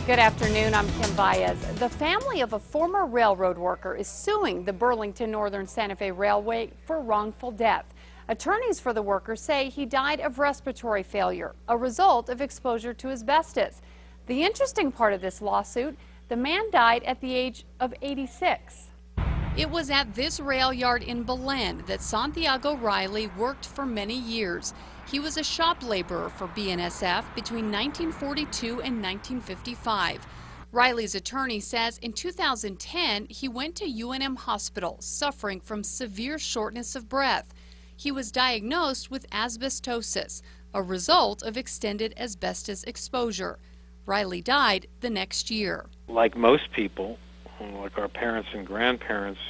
Good afternoon, I'm Kim Baez. The family of a former railroad worker is suing the Burlington Northern Santa Fe Railway for wrongful death. Attorneys for the worker say he died of respiratory failure, a result of exposure to asbestos. The interesting part of this lawsuit, the man died at the age of 86. It was at this rail yard in Belen that Santiago Riley worked for many years. He was a shop laborer for BNSF between 1942 and 1955. Riley's attorney says in 2010 he went to UNM Hospital suffering from severe shortness of breath. He was diagnosed with asbestosis, a result of extended asbestos exposure. Riley died the next year. Like most people, like our parents and grandparents,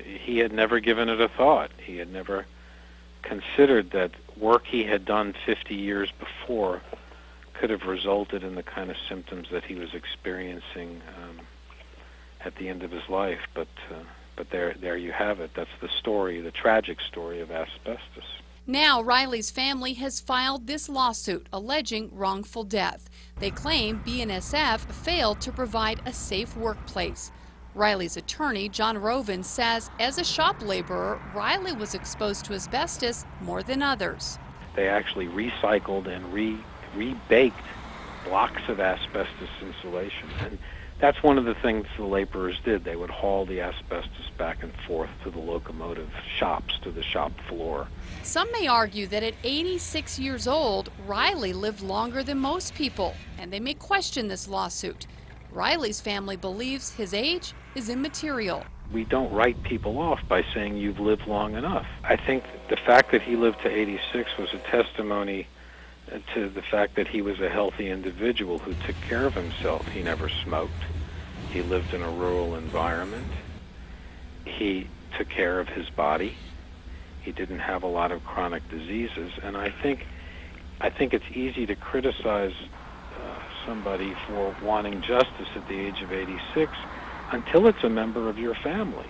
he had never given it a thought. He had never considered that work he had done 50 years before could have resulted in the kind of symptoms that he was experiencing at the end of his life. But there you have it. That's the story, the tragic story of asbestos. Now Riley's family has filed this lawsuit alleging wrongful death. They claim BNSF failed to provide a safe workplace. Riley's attorney, John Rovin, says as a shop laborer, Riley was exposed to asbestos more than others. They actually recycled and rebaked blocks of asbestos insulation. And that's one of the things the laborers did. They would haul the asbestos back and forth to the locomotive shops, to the shop floor. Some may argue that at 86 years old, Riley lived longer than most people, and they may question this lawsuit. Riley's family believes his age is immaterial. We don't write people off by saying you've lived long enough. I think the fact that he lived to 86 was a testimony to the fact that he was a healthy individual who took care of himself. He never smoked. He lived in a rural environment. He took care of his body. He didn't have a lot of chronic diseases. And I think it's easy to criticize somebody for wanting justice at the age of 86 until it's a member of your family.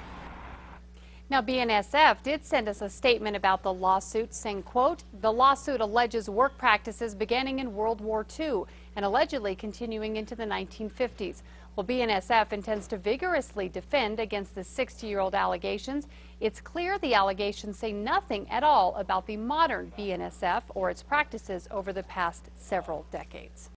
Now, BNSF did send us a statement about the lawsuit saying, quote, the lawsuit alleges work practices beginning in World War II and allegedly continuing into the 1950s. Well, BNSF intends to vigorously defend against the 60-year-old allegations. It's clear the allegations say nothing at all about the modern BNSF or its practices over the past several decades.